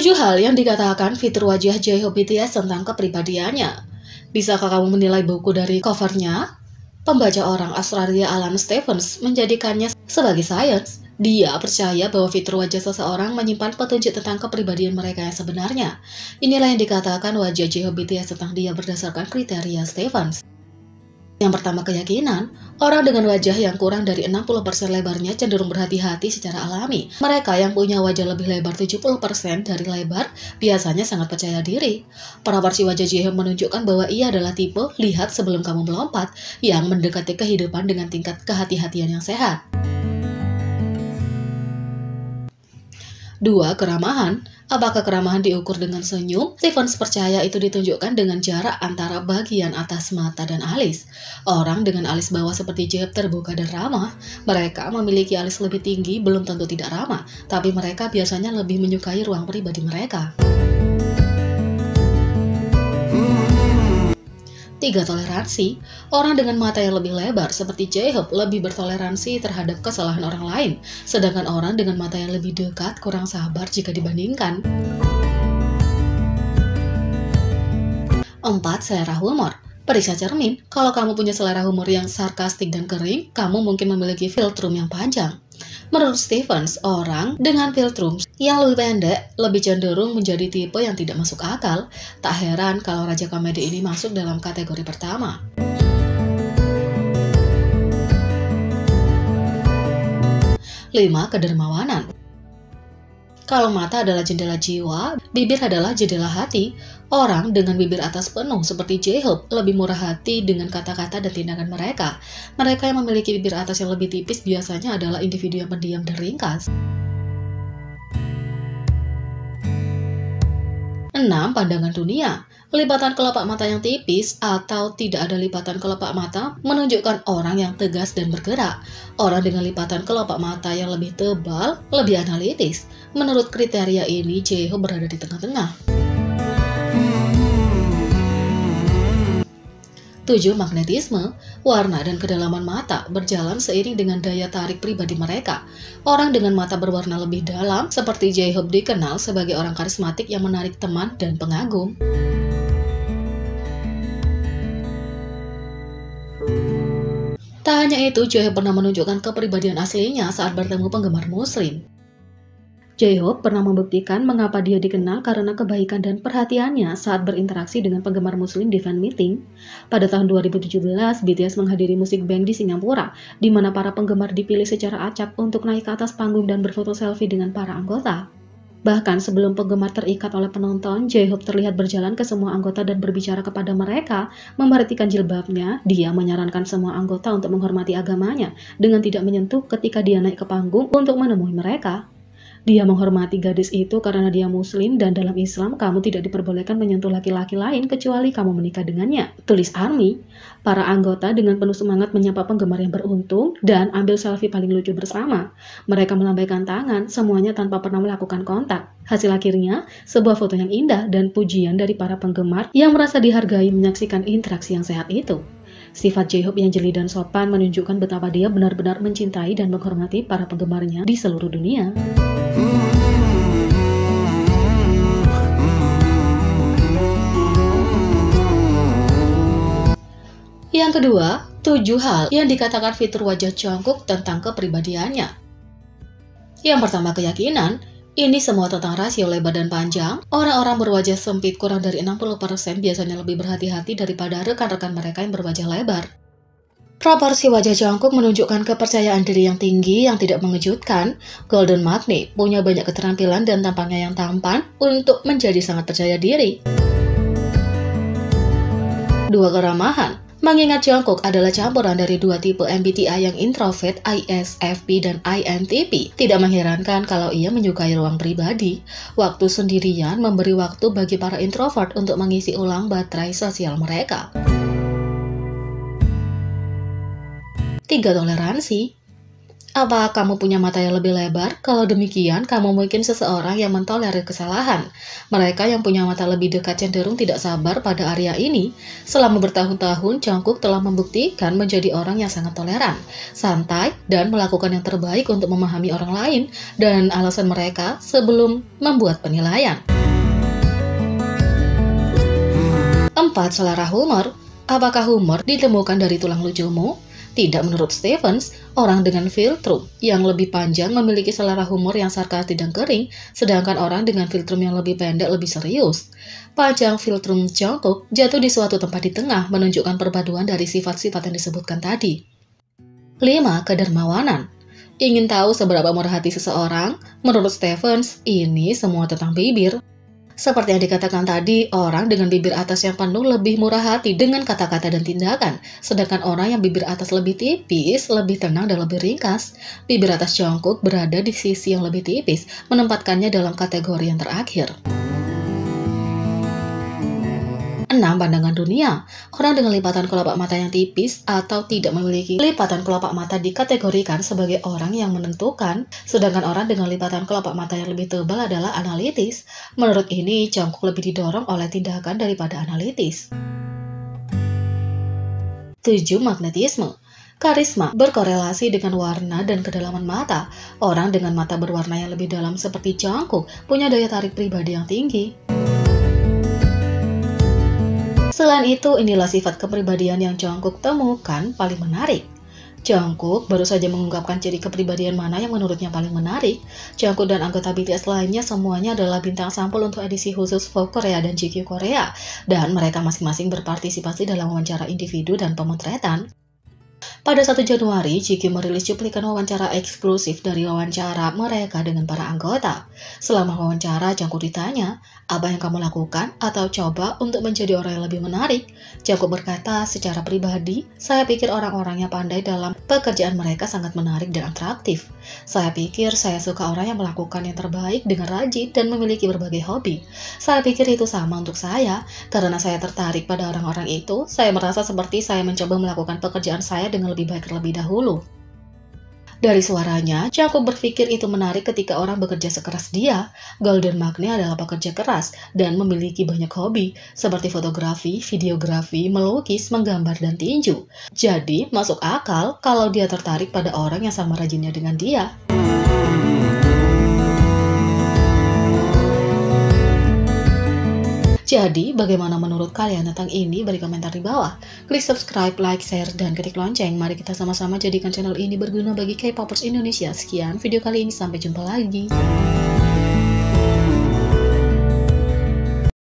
7 hal yang dikatakan fitur wajah J-Hope BTS tentang kepribadiannya. Bisakah kamu menilai buku dari covernya? Pembaca orang Australia Alan Stevens menjadikannya sebagai sains. Dia percaya bahwa fitur wajah seseorang menyimpan petunjuk tentang kepribadian mereka yang sebenarnya. Inilah yang dikatakan wajah J-Hope BTS tentang dia berdasarkan kriteria Stevens. Yang pertama, keyakinan. Orang dengan wajah yang kurang dari 60% lebarnya cenderung berhati-hati secara alami. Mereka yang punya wajah lebih lebar 70% dari lebar biasanya sangat percaya diri. Proporsi wajah J-Hope menunjukkan bahwa ia adalah tipe lihat sebelum kamu melompat yang mendekati kehidupan dengan tingkat kehati-hatian yang sehat. 2. Keramahan. Apakah keramahan diukur dengan senyum? Stevens percaya itu ditunjukkan dengan jarak antara bagian atas mata dan alis. Orang dengan alis bawah seperti J-Hope terbuka dan ramah. Mereka memiliki alis lebih tinggi belum tentu tidak ramah, tapi mereka biasanya lebih menyukai ruang pribadi mereka. 3. Toleransi. Orang dengan mata yang lebih lebar seperti J-Hope lebih bertoleransi terhadap kesalahan orang lain, sedangkan orang dengan mata yang lebih dekat kurang sabar jika dibandingkan. 4. Selera humor. Periksa cermin. Kalau kamu punya selera humor yang sarkastik dan kering, kamu mungkin memiliki filtrum yang panjang. Menurut Stevens, orang dengan filtrum yang lebih pendek lebih cenderung menjadi tipe yang tidak masuk akal. Tak heran kalau raja komedi ini masuk dalam kategori pertama. 5. Kedermawanan. Kalau mata adalah jendela jiwa, bibir adalah jendela hati. Orang dengan bibir atas penuh seperti J-Hope lebih murah hati dengan kata-kata dan tindakan mereka. Mereka yang memiliki bibir atas yang lebih tipis biasanya adalah individu yang pendiam dan ringkas. 6. Pandangan dunia. Lipatan kelopak mata yang tipis atau tidak ada lipatan kelopak mata menunjukkan orang yang tegas dan bergerak. Orang dengan lipatan kelopak mata yang lebih tebal lebih analitis. Menurut kriteria ini, J-Hope berada di tengah-tengah. 7. Magnetisme. Warna dan kedalaman mata berjalan seiring dengan daya tarik pribadi mereka. Orang dengan mata berwarna lebih dalam seperti J-Hope dikenal sebagai orang karismatik yang menarik teman dan pengagum. Tak hanya itu, J-Hope pernah menunjukkan kepribadian aslinya saat bertemu penggemar muslim. J-Hope pernah membuktikan mengapa dia dikenal karena kebaikan dan perhatiannya saat berinteraksi dengan penggemar muslim di fan meeting. Pada tahun 2017, BTS menghadiri Music Bank di Singapura, di mana para penggemar dipilih secara acak untuk naik ke atas panggung dan berfoto selfie dengan para anggota. Bahkan sebelum penggemar terikat oleh penonton, J-Hope terlihat berjalan ke semua anggota dan berbicara kepada mereka, memperhatikan jilbabnya. Dia menyarankan semua anggota untuk menghormati agamanya dengan tidak menyentuh ketika dia naik ke panggung untuk menemui mereka. Dia menghormati gadis itu karena dia muslim dan dalam Islam kamu tidak diperbolehkan menyentuh laki-laki lain kecuali kamu menikah dengannya, tulis ARMY. Para anggota dengan penuh semangat menyapa penggemar yang beruntung dan ambil selfie paling lucu bersama. Mereka melambaikan tangan, semuanya tanpa pernah melakukan kontak. Hasil akhirnya, sebuah foto yang indah dan pujian dari para penggemar yang merasa dihargai menyaksikan interaksi yang sehat itu. Sifat J-Hope yang jeli dan sopan menunjukkan betapa dia benar-benar mencintai dan menghormati para penggemarnya di seluruh dunia. Yang kedua, 7 hal yang dikatakan fitur wajah Jungkook tentang kepribadiannya. Yang pertama, keyakinan. Ini semua tentang rasio lebar dan panjang. Orang-orang berwajah sempit kurang dari 60% biasanya lebih berhati-hati daripada rekan-rekan mereka yang berwajah lebar. Proporsi wajah Jungkook menunjukkan kepercayaan diri yang tinggi yang tidak mengejutkan. Golden Magnet punya banyak keterampilan dan tampangnya yang tampan untuk menjadi sangat percaya diri. 2. Keramahan. Mengingat Jungkook adalah campuran dari dua tipe MBTI yang introvert, ISFP dan INTP, tidak mengherankan kalau ia menyukai ruang pribadi. Waktu sendirian memberi waktu bagi para introvert untuk mengisi ulang baterai sosial mereka. 3. Toleransi. Apa kamu punya mata yang lebih lebar? Kalau demikian, kamu mungkin seseorang yang mentolerir kesalahan. Mereka yang punya mata lebih dekat cenderung tidak sabar pada area ini. Selama bertahun-tahun, Jungkook telah membuktikan menjadi orang yang sangat toleran, santai, dan melakukan yang terbaik untuk memahami orang lain dan alasan mereka sebelum membuat penilaian. 4. Selera humor. Apakah humor ditemukan dari tulang lucumu? Tidak, menurut Stevens, orang dengan filtrum yang lebih panjang memiliki selera humor yang sarkastik dan kering, sedangkan orang dengan filtrum yang lebih pendek lebih serius. Panjang filtrum Jungkook jatuh di suatu tempat di tengah, menunjukkan perpaduan dari sifat-sifat yang disebutkan tadi. 5. Kedermawanan. Ingin tahu seberapa murah hati seseorang? Menurut Stevens, ini semua tentang bibir. Seperti yang dikatakan tadi, orang dengan bibir atas yang penuh lebih murah hati dengan kata-kata dan tindakan, sedangkan orang yang bibir atas lebih tipis, lebih tenang dan lebih ringkas. Bibir atas Jungkook berada di sisi yang lebih tipis, menempatkannya dalam kategori yang terakhir. 6. Pandangan dunia. Orang dengan lipatan kelopak mata yang tipis atau tidak memiliki lipatan kelopak mata dikategorikan sebagai orang yang menentukan, sedangkan orang dengan lipatan kelopak mata yang lebih tebal adalah analitis. Menurut ini, Jungkook lebih didorong oleh tindakan daripada analitis. 7. Magnetisme. Karisma berkorelasi dengan warna dan kedalaman mata. Orang dengan mata berwarna yang lebih dalam seperti Jungkook punya daya tarik pribadi yang tinggi. Selain itu, inilah sifat kepribadian yang Jungkook temukan paling menarik. Jungkook baru saja mengungkapkan ciri kepribadian mana yang menurutnya paling menarik. Jungkook dan anggota BTS lainnya semuanya adalah bintang sampul untuk edisi khusus Vogue Korea dan GQ Korea, dan mereka masing-masing berpartisipasi dalam wawancara individu dan pemotretan. Pada 1 Januari, GQ merilis cuplikan wawancara eksklusif dari wawancara mereka dengan para anggota. Selama wawancara, Jungkook ditanya, "Apa yang kamu lakukan atau coba untuk menjadi orang yang lebih menarik?" Jungkook berkata, "Secara pribadi, saya pikir orang-orang yang pandai dalam pekerjaan mereka sangat menarik dan atraktif. Saya pikir saya suka orang yang melakukan yang terbaik dengan rajin dan memiliki berbagai hobi. Saya pikir itu sama untuk saya. Karena saya tertarik pada orang-orang itu, saya merasa seperti saya mencoba melakukan pekerjaan saya dengan lebih baik terlebih dahulu." Dari suaranya, Jungkook berpikir itu menarik ketika orang bekerja sekeras dia. Golden Magne adalah pekerja keras dan memiliki banyak hobi, seperti fotografi, videografi, melukis, menggambar, dan tinju. Jadi, masuk akal kalau dia tertarik pada orang yang sama rajinnya dengan dia. Jadi, bagaimana menurut kalian tentang ini? Beri komentar di bawah. Klik subscribe, like, share, dan ketik lonceng. Mari kita sama-sama jadikan channel ini berguna bagi K-popers Indonesia. Sekian video kali ini, sampai jumpa lagi.